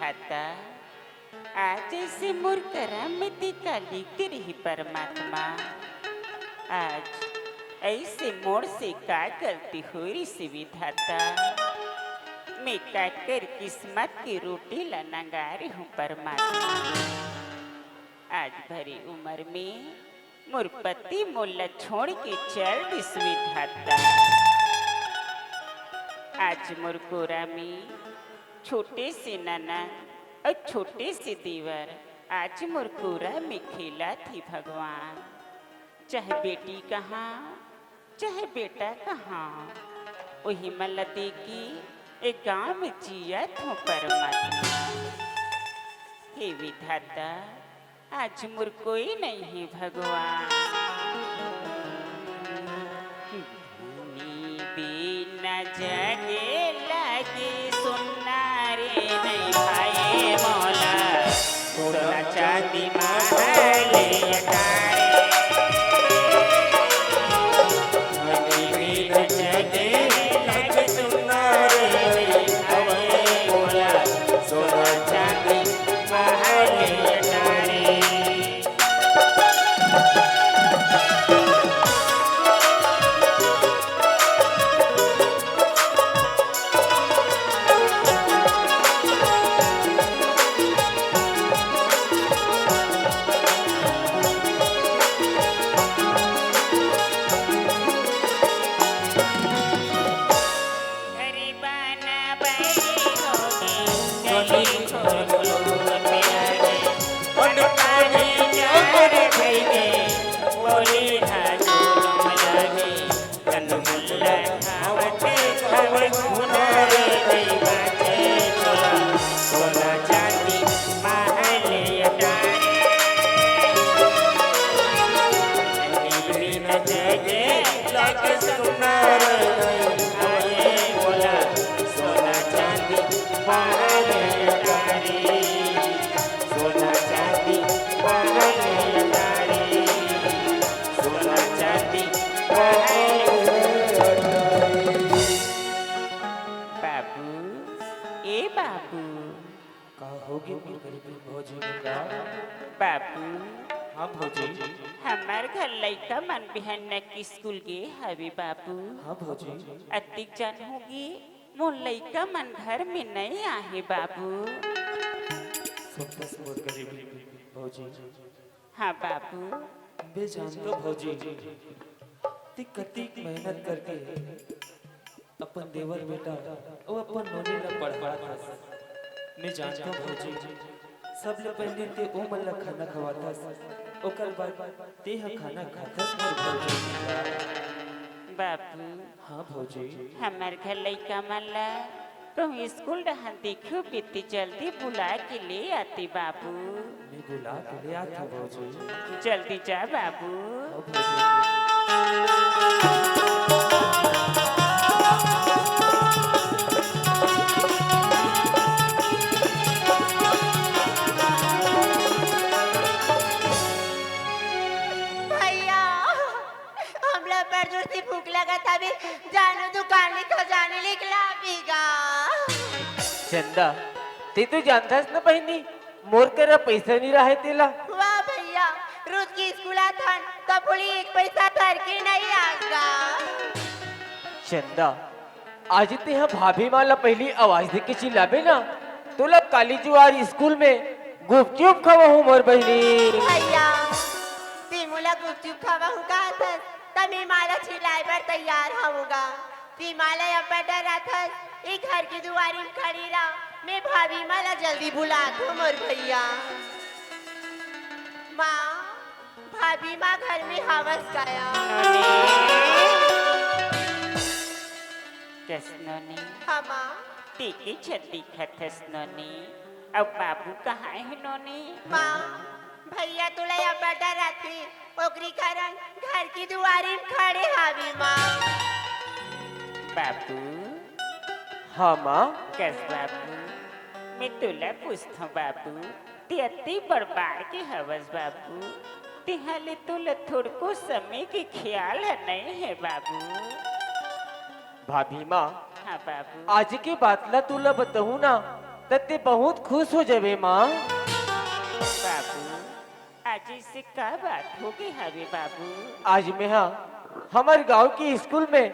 विधाता आज ऐसे मोर करामती का लिखते रही परमात्मा। आज ऐसे मोर से का गलती हो रही से विधाता। मैं काट कर किस्मत की रोटी ला नंगा रही हूँ परमात्मा। आज भरी उम्र में मोर पति मोला छोड़ के चल दिस विधाता। आज मोर कोरा में छोटे से ननद और छोटे से देवर आज मोर कोरा में खेला थी भगवान। चाहे बेटी कहाँ चाहे बेटा कहाँ वही मलती की एक गांव में जिया थो परमात्मा। हे विधाता आज मोर कोई नहीं है भगवान। बिना जगे लगे सुनना रे नहीं भाई मौला सोना चांदी महल अटारे। बिना जगे लगे सुनना रे नहीं भाई मौला सोना चांदी महल अटारे। बाबू हाँ भौजी। हमार घर लड़का मन बिहान की स्कूल गे हवे बाबू। हाँ भौजी। अतिक जन होगी मोर लड़का मन घर में नहीं आहे बाबू। भौजी। हाँ बाबू। बे जानतो भौजी ती कतिक मेहनत करके अपन देवर बेटा और अपन नोनी ला पढ़ा। मैं जानता भौजी सब ले पहले ते ओ मन ला खाना खवातास ओकर बाद ते ह खाना खातास मोर भौजी। बाबू हाँ भौजी। हमार घर लड़का मन ला कहूँ स्कूल रहा देखो बीती जल्दी बुला के ले आती बाबू। मैं बुला के ले आता भौजी। जल्दी जा बाबू। भूख लगा था भी जानो दुकान में तो जाने निकला पीगा। चंदा ते तो जानतास ना बहिनी मोर करा पैसा नहीं रहा तेला। वाह भैया रोज की स्कूल आता तो पुली एक पैसा घर के नहीं आगा। चंदा आज ते यहाँ भाभी माला पहली आवाज दे के चिल्लाबे ना तोला काली जुआर स्कूल में गुपचुप खवा हूँ मोर बहिनी। भैया तिमुला गुपचुप खवा हूँ का था तभी माला चिल्लाए पर तैयार होगा। ती माला अब बैठा रहा था एक घर की दुआरी में खड़ी रहा। मैं भाभी माला जल्दी बुला दो मोर भैया। माँ भाभी माँ घर में हवस गया। कृष्णनी हाँ माँ टीकी छती खतस नोनी अब बाबू कहाँ है नोनी। माँ भैया तुला अब बैठा रहती ओकरी कारण घर की दुआरी में खड़े हावी माँ। बाबू हाँ माँ। कस बाबू मैं तुला पूछता बाबू ते अति बर्बाद के हवस बाबू तिहाले तुला थोड़को समय के ख्याल है नहीं है बाबू। भाभी माँ हाँ बाबू। आज के बात ला तुला बताऊँ ना तते बहुत खुश हो जाबे माँ। बाबू आज इससे का बात होगी हवे बाबू? आज मैं हाँ हमारे गांव की स्कूल में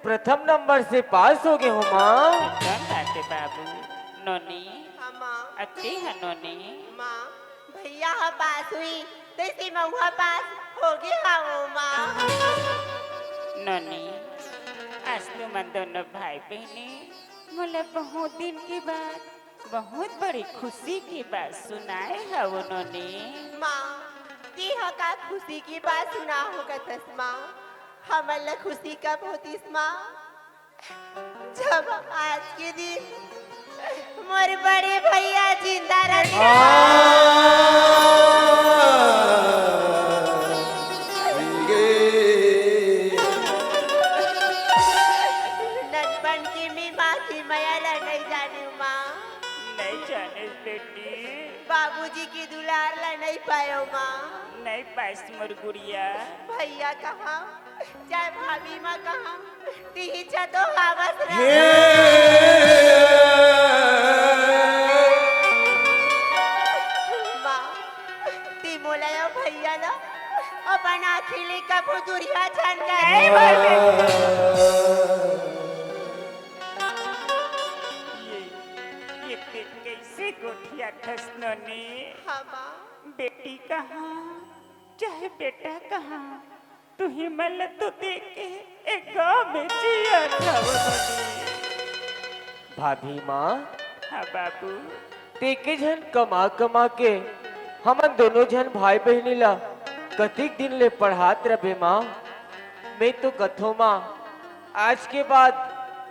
प्रथम नंबर से पास हो गए हूँ माँ। कौन बात है बाबू? नोनी हाँ माँ। अति है नोनी। माँ भैया हाँ पास हुई तो इसी महुआ पास होगी हाँ वो माँ। नोनी आज तुम दोनों भाई बहने मुझे बहुत दिन के बाद बहुत बड़ी खुशी की बात सुनाए है वो नोनी। माँ ती का खुशी की बात सुना होगा तस माँ। हमारा खुशी कब होती माँ? जब आज के दिन मोर बड़े भैया जिंदा रहते। नटपन की मी माँ की माया ला नहीं जानी माँ। नहीं जाने बेटी, बाबूजी की दुलार ला नहीं पायो माँ। नहीं पास मोर गुड़िया। भैया कहाँ चाहे भाभी माँ कहाँ ती तो आवाज माँ ती मोलायो भैया ना अपन आखिली कबू दुरिया छन गए। ये कैसे गोठिया खसनो ने? हाँ माँ। बेटी कहाँ चाहे बेटा कहाँ तू हिमल तो देख के एक गाँव में जिया था वो नोनी। भाभी माँ हाँ बाबू तेके जन कमा कमा के हमन दोनों जन भाई बहनी ला कतिक दिन ले पढ़ात रबे माँ। मैं तो कथो माँ आज के बाद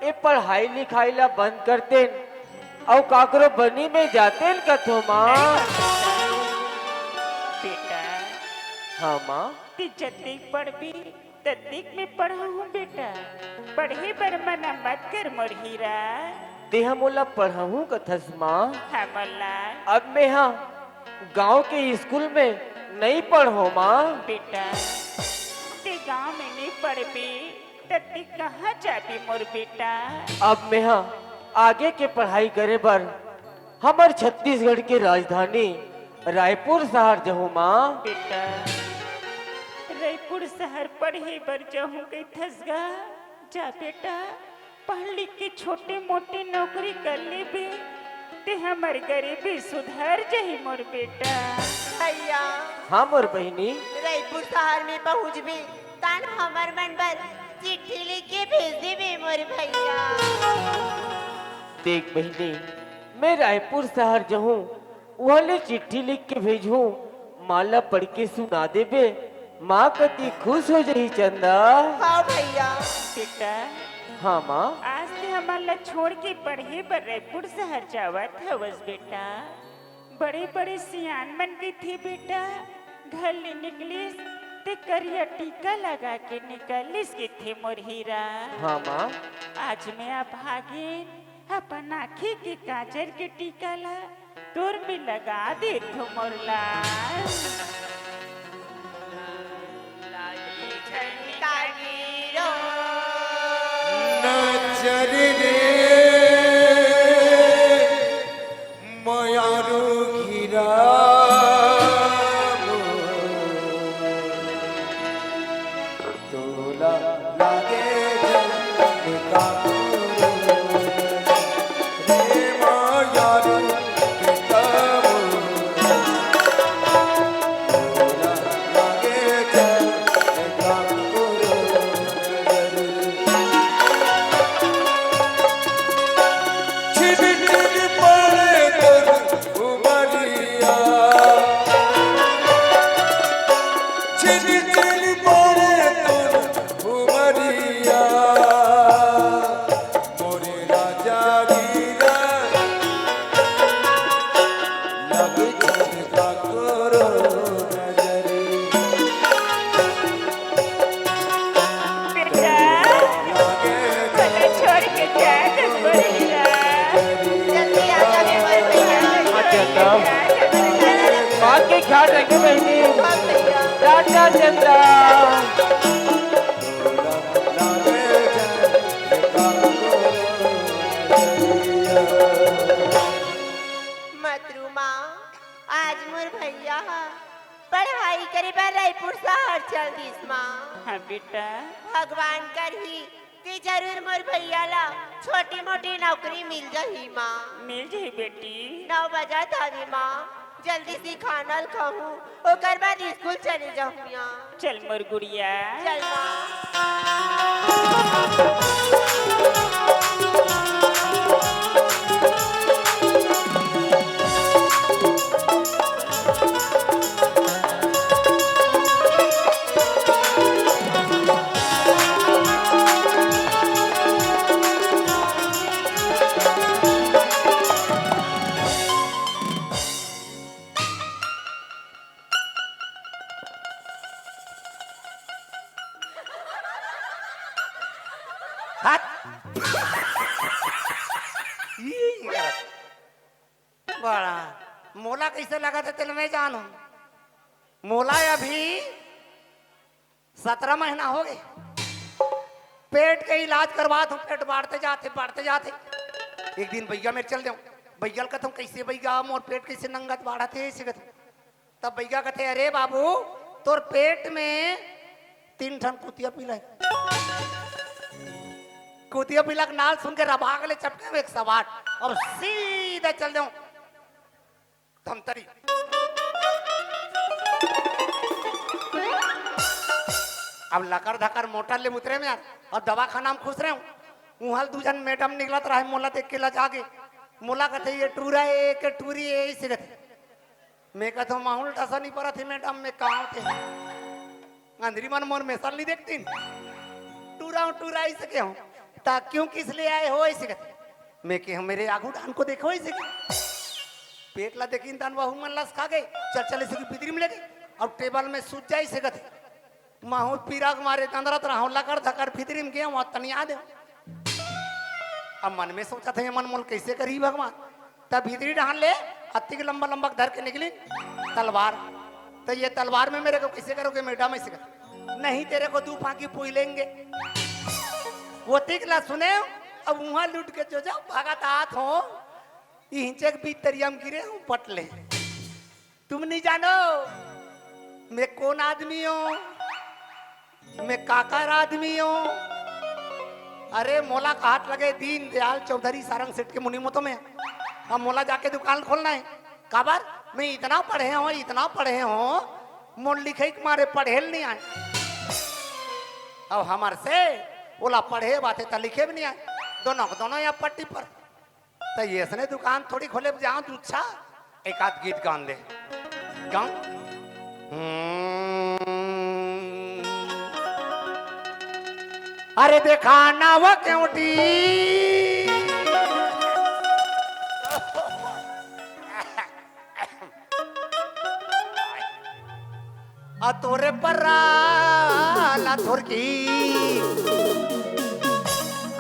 ये पढ़ाई लिखाई ला बंद करते और काकरो बनी में जाते कथो माँ। बेटा हाँ माँ ती जतिक पढ़बी ततिक में पढ़ा हूँ बेटा। पढ़े बर मना मत कर मोर हीरा। ते मोला पढ़ाऊँ कथस माँ। हाँ मल्ला अब मैं हाँ गांव के स्कूल में नहीं पढ़ो माँ। बेटा ते गांव में नहीं पढ़बी तती कहाँ जाबी मोर बेटा? अब मैं हाँ आगे के पढ़ाई करे बर हमार छत्तीसगढ़ के राजधानी रायपुर शहर जहूँ माँ। बेटा रायपुर शहर पढ़े बर जाऊँ गई थसगा। जा बेटा पढ़ लिख के छोटे मोटे नौकरी कर ले बे ते हमर गरीबी सुधर जही मोर बेटा। भैया हाँ मोर बहनी रायपुर शहर में पहुँच भी तान हमर मन पर चिट्ठी लिख के भेज दे मोर भैया। देख बहनी मैं रायपुर शहर जहूँ वहाँ ले चिट्ठी लिख के भेजूँ माला पढ़ के सुना देबे माँ कति खुश हो जाही चंदा। हाँ भैया। बेटा हाँ माँ आज से हमारा छोड़ के पढ़े बर रायपुर शहर जावत हवस बेटा। बड़े बड़े सियान बन गई थी बेटा। घर ले निकलिस ते करिया टीका लगा के निकलिस के थे मोर हीरा। हाँ माँ आज मैं अब भागे अपन आँखी के काजर के टीका ला तोर में लगा दे तो मोर लाल। नजर रे मयारू घिरा तोला लागे का रे मयारू बात के ख्याल रखे बहनी। टाटा चंदा। माँ आज मोर भैया पढ़ाई करे बार रायपुर शहर चल दिस माँ। हाँ बेटा, भगवान कर ही कि जरूर मोर भैया ला छोटी मोटी नौकरी मिल जाही माँ। मिल जाई बेटी। 9 बजा था माँ, जल्दी से खाना खाऊं ओकर बाद स्कूल चले जाऊँ यहाँ। चल मोर गुड़िया। चल माँ। बड़ा मोला कैसे लगा था तेल में जानू। मोला अभी 17 महीना हो गए। पेट के इलाज करवा हूँ, पेट बढ़ते जाते। एक दिन भैया मेरे चल जाऊँ, भैया कहता हूँ कैसे भैया मोर पेट कैसे नंगत बढ़ा थे। तब भैया कहते अरे बाबू तोर पेट में 3 ठन कुतिया पीला है। कुतिया पीला के नाल सुन के रभाग ले चपके में 108 और सीधा चल जाऊं धमतरी। अब लकर धकर मोटर ले उतरे में यार, और दवा खाना में खुश रहे हूँ। वहां 2 जन मैडम निकलत रहे, मोला देख के लजा के मोला कहते ये टूरा है के टूरी है इसे कहते। मैं कहता हूँ माहौल टसा नहीं पड़ा थी मैडम में कहाँ थे। अंधरी मन मोर में साल नहीं देखती टूरा इसे क्या हूँ ता क्यों किस लिए आए हो ऐसे कहते। मैं कि हम मेरे आगू डान को देखो ऐसे पेट ला देखी दान बहु मन लस खा गए। चल इसे की पितरी में ले गई और टेबल में सूझ जाए इसे कहते। माहौल पीरा मारे तंदरत रहा लकर धकर फितरी में गया वहां तनिया दे। अब मन में सोचा था ये मन मोल कैसे करी भगवान। तब भीतरी डाल ले हत्ती के लंबा लंबा धर के निकली तलवार। तो ये तलवार में मेरे को कैसे करोगे मैडम ऐसे कर नहीं तेरे को 2 फांकी पुई लेंगे। वो तिकला सुने अब वहां लुट के जो जाओ भागत हाथ हो इंचे के तरियम गिरे हूँ पटले। तुम नहीं जानो मैं कौन आदमी हूँ, मैं काकर आदमी हूँ। अरे मोला का हाथ लगे दीन दयाल चौधरी सारंग सेठ के मुनि मोतो में। हम मोला जाके दुकान खोलना है। काबर मैं इतना पढ़े हो मोल लिखे के मारे पढ़े नहीं आए। अब हमारे से बोला पढ़े बातें तो लिखे भी नहीं आए। दोनों या पट्टी पर तो ये इसने दुकान थोड़ी खोले जहाँ तू अच्छा एक आध गीत गान दे गाऊं। अरे देखा ना वो क्योंटी तोरे पर थोर की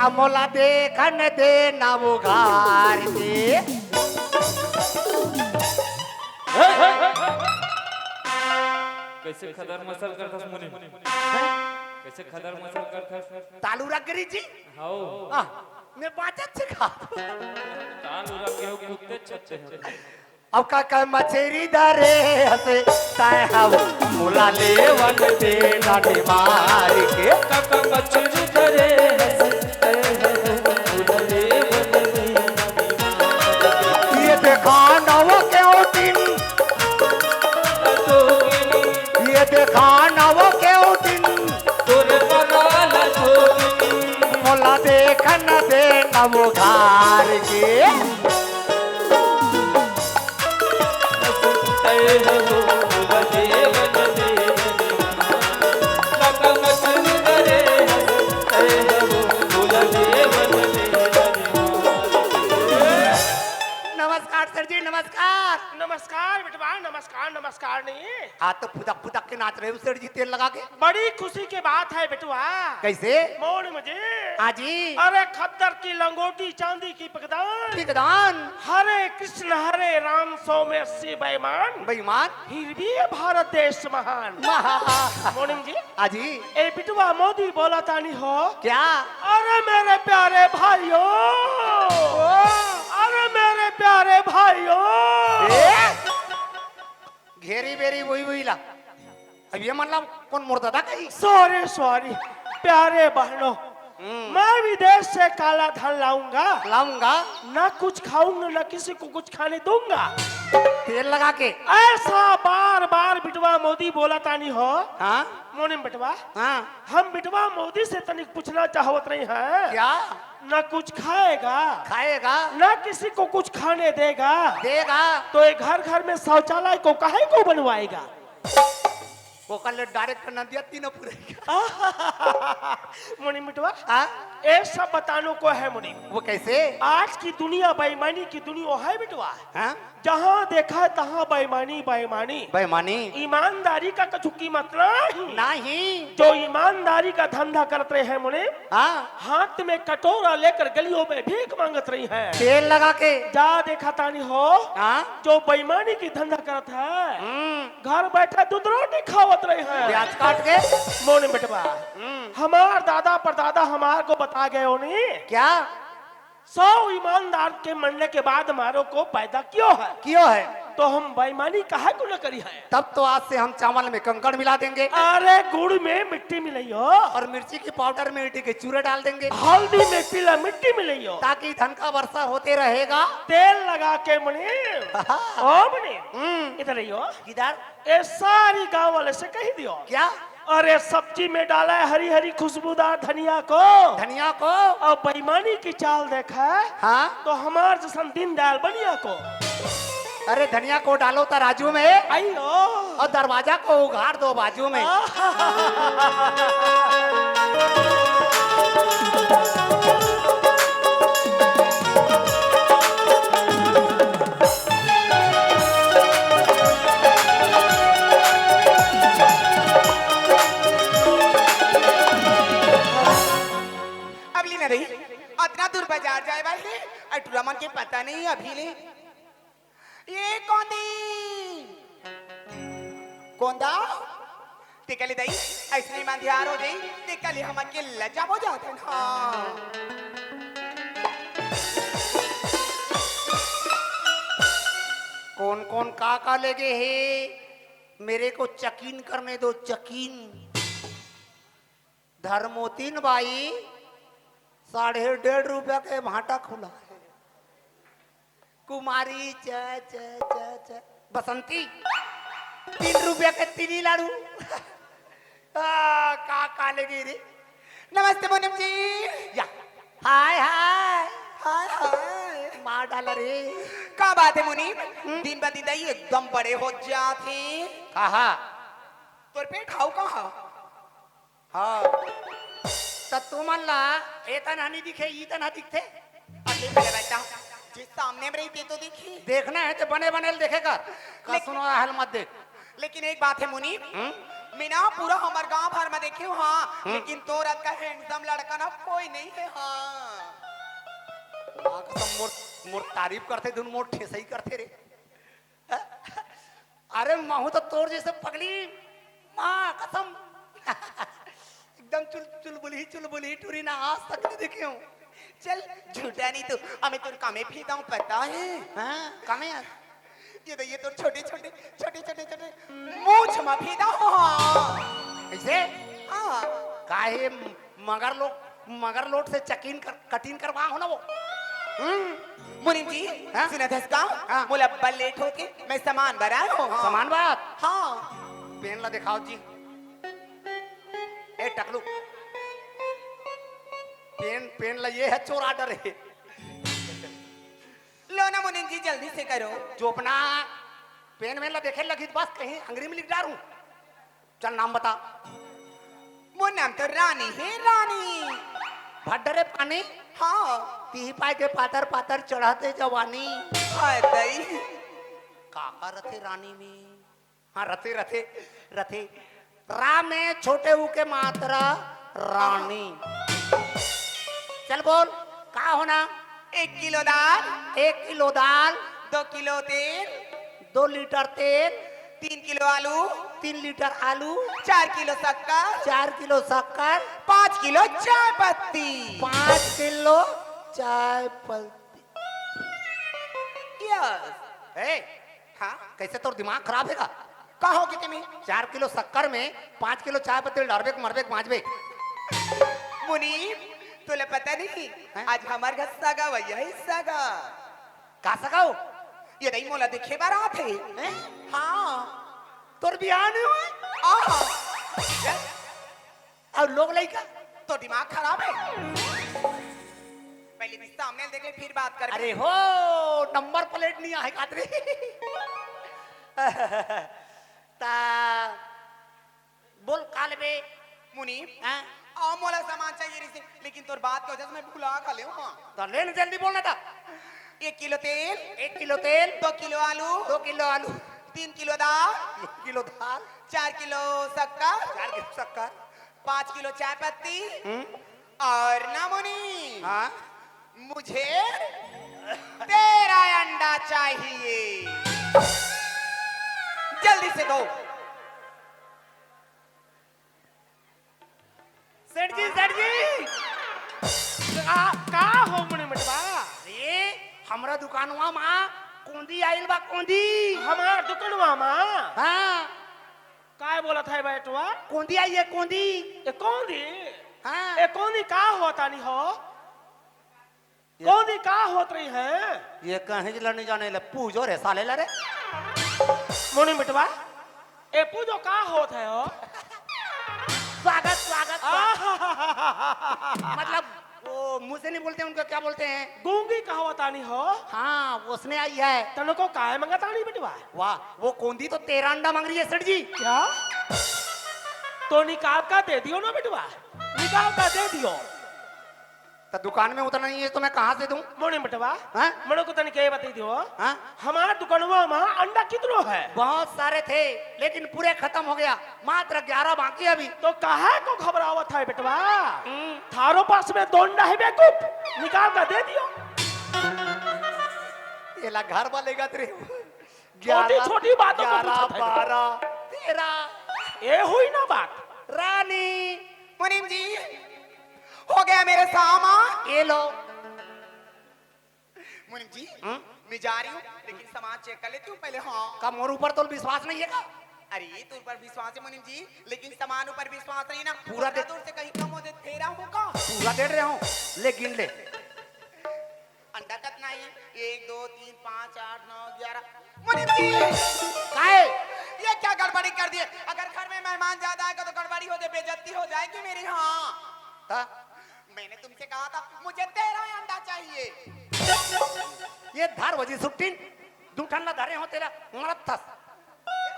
अमोला देखन दे ना वो घार दे। कैसे खदर मसल करथस मुनि, कैसे खदर मसल करथस। तालू रख गरी जी हाओ मैं बाचत से खा तालू रख के कुत्ते छते हैं। अब का मछेरी धरे हसे ताए हव मुला लेवन दे नाटे मार के काका मछली धरे हंसे मुला लेवन दे। ये देखा नव क्यों दिन ये देखा नव क्यों दिन तोरे बगाल धोनी मुला देखन दे नव घार के। नमस्कार सर जी नमस्कार। नमस्कार बेटवा, नमस्कार नहीं। आज तो फुदक के नाच रहे हो सर जी तेल लगा के। बड़ी खुशी की बात है बेटवा। कैसे मोड़ मुझे आजी अरे खद्दर की लंगोटी चांदी की पकदान पिकदान हरे कृष्ण हरे राम 100 में 80 बेईमान बेईमान फिर भी ये भारत देश महान। मोनिम जी आजी ए बिटवा मोदी बोला तानी हो क्या अरे मेरे प्यारे भाइयों, अरे मेरे प्यारे भाइयों, घेरी बेरी वही वही ला। अब ये मतलब कौन मुर्दा था कहीं? सॉरी सॉरी प्यारे बहनों, मैं विदेश से काला धन लाऊंगा, लाऊंगा ना कुछ खाऊंगा ना किसी को कुछ खाने दूंगा। तेल लगा के। ऐसा बार बार बिटवा मोदी बोला तानी हो। हाँ मोनिम बिटवा, हाँ हम बिटवा मोदी से तनिक पूछना चाहत नहीं है, क्या ना कुछ खाएगा खाएगा? ना किसी को कुछ खाने देगा, देगा तो ये घर घर में शौचालय को काहे को बनवाएगा? वो कल डायरेक्ट न दिया तीनों पूरे। मुनि मिटवा, हाँ ये सब बतानो को है मुनि। वो कैसे? आज की दुनिया बेईमानी की दुनिया है बिटवा। हाँ जहाँ देखा तहाँ बेईमानी बेईमानी। बेईमानी ईमानदारी का कछु कीमत नहीं। नहीं। जो ईमानदारी का धंधा करते रहे हैं मुनि, हाँ हाथ में कटोरा लेकर गलियों में भीख मांगत रही है। तेल लगा के। जा देखा तानी हो। हाँ जो बेईमानी की धंधा करत है, घर बैठे दूध रोटी खावत रहे हैं। प्याज काट के। मोने बेटवा, हमार दादा परदादा हमार को बता गए उन्हें क्या 100 ईमानदार के मरने के बाद हमारों को पैदा क्यों है, क्यों है? तो हम बेईमानी काहे को न करी है। तब तो आज से हम चावल में कंकड़ मिला देंगे अरे गुड़ में मिट्टी मिलाई हो, और मिर्ची की पाउडर में ईटी के चूरे डाल देंगे, हल्दी में पीला मिट्टी मिलाई हो, ताकि धन का वर्षा होते रहेगा। तेल लगा के मने ओ मने इधर आइयो। किधर? ये सारी गांव वाले से कही दियो। क्या? अरे सब्जी में डाला है हरी हरी खुशबूदार धनिया को, धनिया को। और बेईमानी की चाल देखा है, हाँ तो जैसन दिन दयाल बनिया को। अरे धनिया को डालो तराजू में आइयो और दरवाजा को उघाड़ दो बाजू में। अगली न रही इतना दूर बाजार जाए वाले अटूरा मन के पता नहीं अभी ले। ये कौंदा टिकली दई ऐसे मान ध्यान हो गई टिकली हम के लज्जा हो जाते हैं। हाँ कौन कौन का लेगे है? मेरे को चकीन करने दो, चकीन। धर्मोतीन बाई 1.5 रुपया के भाटा खुला है। कुमारी च च च च बसंती 3 रुपया के 3 लाड़ू। का लेगी रे? नमस्ते मोनम जी। या हाय हाय हाय हाय मार डाला रे। का बात है मुनी, दिन ब दिन दई एकदम बड़े हो जाते। कहा तोर पेट खाऊ कहा? हाँ तो तुम ला एतन हनी दिखे इतना दिखते। अगले पहले बैठा जिस सामने में रही ते तो देखी। देखना है तो बने बने देखेगा। का सुनो हल मत देख। लेकिन एक बात है मुनी, मैं ना पूरा हमार गांव भर में देखे हूँ। हाँ लेकिन तो रात का हैंडसम लड़का ना कोई नहीं है। हाँ मोर तारीफ करते धुन मोर ठेस ही करते रे। अरे महू तो तोर जैसे पगली माँ कसम। एकदम चुलबुली टूरी ना आज तक नहीं देखे हूँ। चल झूठा नहीं तू, हमें तुर कामे फीता हूँ पता है। हाँ कामे ये तो छोटे मूछ में फीता हूँ। ऐसे हाँ काहे मगर लोट से कटिंग करवा हो ना वो। मुनीम जी हाँ? सुना धसका हाँ? बोला बल लेट होके मैं सामान भरा हूँ। हाँ। सामान बात हाँ पेन ला दिखाओ जी। ए टकलू पेन ला ये है चोर आर्डर है। लो ना मुनीम जी जल्दी से करो। जो अपना पेन में ला देखे लगी बस कहीं अंग्रेजी में लिख डालूं। चल नाम बता। वो नाम तो रानी है, रानी। भड्डरे पानी हाँ ती पाए के पातर पातर चढ़ाते जवानी। हाय दई काका रथे रानी में। हाँ रथे रथे रथे रा में छोटे ऊ के मात्रा रानी। चल बोल का होना? 1 किलो दाल, 1 किलो दाल, 2 किलो तेल, 2 लीटर तेल, 3 किलो आलू, 3 लीटर आलू, 4 किलो शक्कर, 4 किलो शक्कर, 5 किलो चाय पत्ती। 5 किलो चाय पत्ती। यस ए हाँ कैसे तोर दिमाग खराब है का? कहोगे तुम्हें 4 किलो शक्कर में 5 किलो चाय पत्ती डालबेक मरबेक माजबेक। मुनीब तुले पता नहीं आज हमारे घर सगा भैया है सगा का सकाओ ये नहीं मोला देखे बारात है हैं? हाँ तोर बियाह नहीं हुआ आहा और लोग लइका तो दिमाग खराब है पहले भी सामने देख ले फिर बात कर अरे हो नंबर प्लेट नहीं आहे कातरे ता बोल काल बे मुनीब हैं? आओ मोला सामान चाहिए रिसे लेकिन तोर बात की वजह से मैं भुला खा ले हाँ तो ले न जल्दी बोलना था 1 किलो तेल 1 किलो तेल 2 किलो आलू 2 किलो आलू 3 किलो दाल 1 किलो दाल 4 किलो शक्कर 4 किलो शक्कर 5 किलो चाय पत्ती और ना मुनी हाँ मुझे तेरा अंडा चाहिए जल्दी से दो सेठ जी का हो मुनि मिटवा अरे हमरा दुकानवा मां कोंदी आइल बा कोंदी हमार दुकानवा मां हाँ काय बोला था बेटवा कोंदी आई है कोंदी ए कौन दी हाँ ए कौन दी का होता नहीं हो कौन दी का होत रही है ये कहीं जिला नहीं जाने ले पूजो रे साले ला रे मुनि मिटवा ए पूजो का होत है हो स्वागत स्वागत मतलब वो मुंह से नहीं बोलते उनको क्या बोलते हैं गूंगी का होता नहीं हो हाँ उसने आई है तनो को काय मंगाता नहीं बेटवा वाह वो कोंदी तो 13 अंडा मांग रही है सेठ जी क्या तो निकाल का दे दियो ना बेटवा निकाल का दे दियो तो दुकान में उतना नहीं है तो मैं कहाँ से दूं मोने बेटवा हाँ? मनो को तनी के बता दियो हाँ? हमारा दुकानवा में अंडा कितनो है बहुत सारे थे लेकिन पूरे खत्म हो गया मात्र 11 बाकी अभी तो काहे को घबरावत है बेटवा थारो पास में 2 अंडा है बेकूफ निकाल का दे दियो ये ला घर वाले का तेरे छोटी-छोटी बातों को 11 पूछत है 12 13 ये हुई ना बात रानी मुनीम जी हो गया मेरे सामान ये लो मुनीम जी मैं जा रही हूँ लेकिन सामान चेक कर लेती हूँ पहले हाँ का मोर ऊपर तो विश्वास नहीं है का अरे तुम पर विश्वास है मुनीम जी लेकिन सामान ऊपर विश्वास नहीं ना पूरा दे- दूर से कहीं कम हो जाए तेरा होगा पूरा दे रहे हूँ ले गिन ले अंडा कितना है 1 2 3 5 8 9 11 मुनीम जी काहे ये क्या गड़बड़ी कर दिए अगर घर में मेहमान ज्यादा आएगा तो गड़बड़ी हो जाए बेइज्जती हो जाएगी मेरी हाँ ता? मैंने तुमसे कहा था मुझे 13 अंडा चाहिए ये धार वजी सुट्टीन दू ठंडा धारे हो तेरा मरत था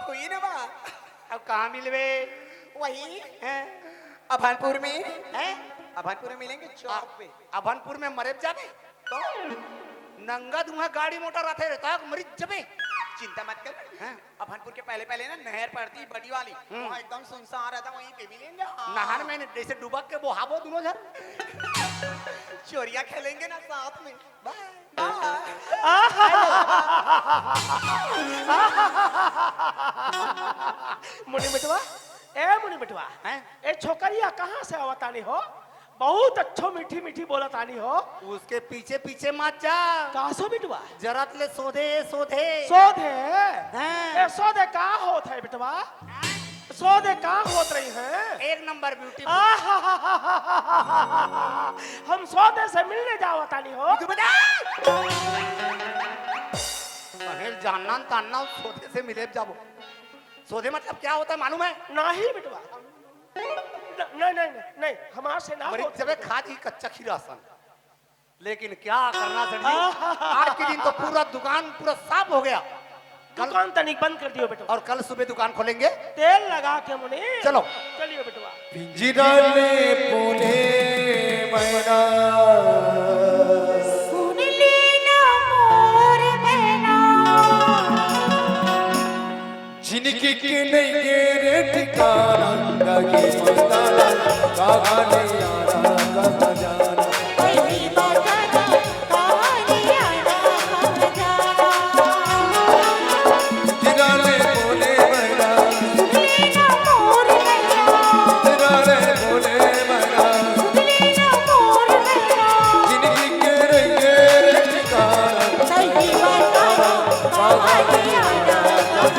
हुई ना बात अब कहाँ मिलवे वही हैं? अभनपुर में हैं? अभनपुर में मिलेंगे चौक पे अभनपुर में मरे जाबे तो नंगा दुआ गाड़ी मोटर रहते रहता मरी जबे चिंता मत कर हैं? अभनपुर के पहले पहले ना नहर पड़ती बड़ी वाली वहाँ एकदम सुनसान रहता वहीं पे मिलेंगे हाँ। नहर में जैसे डुबक के बोहाबो दोनों जन चोरिया खेलेंगे ना साथ में मुनि बेटवा मुनि बेटवा हैं? ए छोकरिया कहाँ से आवतानी हो बहुत अच्छो मीठी मीठी बोलतानी हो उसके पीछे पीछे मत जा कहाँ सो बेटवा जरत ले सोधे सोधे सोधे हैं। ए सोधे का होत है बेटवा सोधे का होत रही है एक नंबर ब्यूटी हम सौदे से मिलने जावतानी हो महल जानना तानना सोधे से मिले जाबो सोधे मतलब क्या होता है मालूम है नहीं बेटवा नहीं नहीं नहीं हमारे से ना मरी होत। जबे खाती कच्चा खीरा सन लेकिन क्या करना सर जी आज के दिन तो पूरा दुकान पूरा साफ हो गया दुकान तनिक बंद कर दियो बेटवा और कल सुबह दुकान खोलेंगे तेल लगा के मुनि चलो चलिए बेटवा पिंजराले बोले मैना सुन लेना मोर बहना जिनकी के नहीं रे ठिकाना लगी मंदाना गाने यारा कहा जाना पहली बताना कहानी आना जाना पिंजराले बोले मैना लेना मोर बहना पिंजराले बोले मैना लेना मोर बहना जिनकी के रे ठिकाना पहली बताना कहानी आना जाना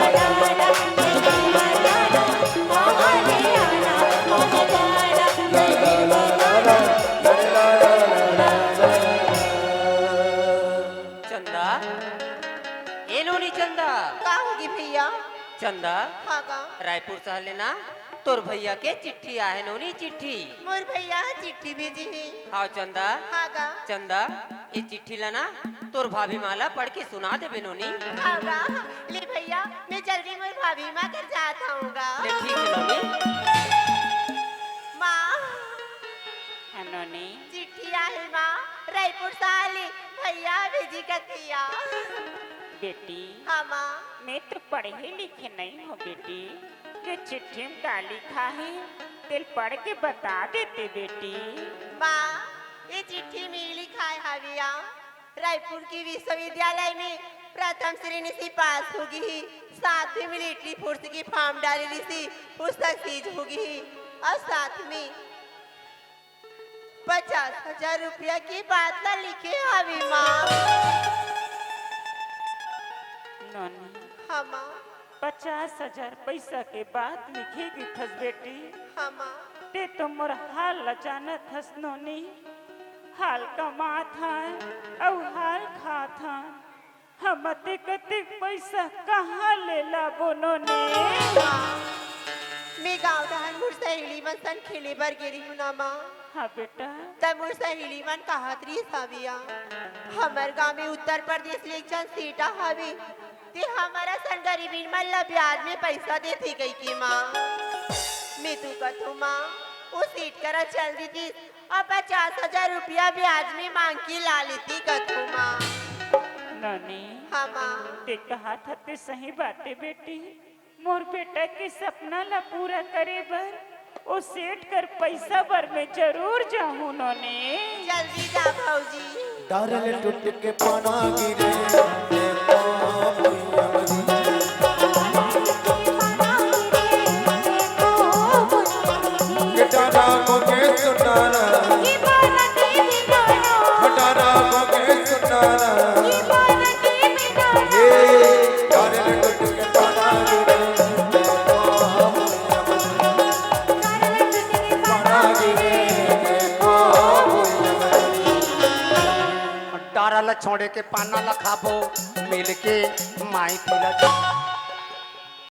नोनी चंदा का होगी भैया? चंदा हाँ का? रायपुर शहर लेना तोर भैया के चिट्ठी आहे नोनी चिट्ठी। मोर भैया चिट्ठी भेजी है। हाँ चंदा हाँ का? चंदा ये चिट्ठी लाना तोर भाभी माला पढ़ के सुना दे नोनी। हाँ का? ले भैया मैं जल्दी मोर भाभी माँ घर जाता हूँगा। ले ठीक है नोनी। माँ नोनी चिट्ठी आहे माँ रायपुर साली भैया भेजी कथिया। बेटी हाँ माँ। मैं तो पढ़े लिखे नहीं हूँ बेटी, ये चिट्ठी में क्या लिखा है तेल पढ़ के बता देते बेटी। माँ ये चिट्ठी में लिखा है हविया रायपुर की विश्वविद्यालय में प्रथम श्रेणी से पास होगी, साथ ही मिलिट्री फोर्स की फॉर्म डाली सी पुस्तक सीज होगी और साथ में 50,000 रुपया की बात न लिखे हवी माँ। नोनी हाँ माँ। 50,000 पैसा के बाद लिखेगी थस बेटी। हाँ माँ। ते तो मोर हाल ल जानत हस नोनी, हाल कमात है और हाल खात है, हम ते कतिक पैसा कहाँ ले लाबो नोनी। मैं गाँव डहन मुर सहेली मन सन खेले बर गेरी हूँ ना माँ। हाँ बेटा। तब मुर सहेली मन कहत रही साविया हमार गाँव में उत्तर प्रदेश इलेक्शन सीटा हवी ते हमारा सन गरीबी मन ला ब्याज में पैसा देती गई की माँ। मैं तू कथू माँ उस सीट करा चल दी थी और 50,000 रुपया ब्याज में मांग की ला लेती कथू माँ। नोनी हाँ माँ। ते कहा था ते सही बातें बेटी, मोर बेटा के सपना ला पूरा करे बर ओ सेठ कर पैसा बर में जरूर जाऊं नोनी। जल्दी जा भौजी। डारल टूट के पाना गिरे देखो भैया गिटारा को के सुनाना हटारा को के सुनाना ये डारल टूट के पाना गिरे देखो पाना गिरे देखो डारा ला छोड़े के पाना ला खाबो मिल के माई पीला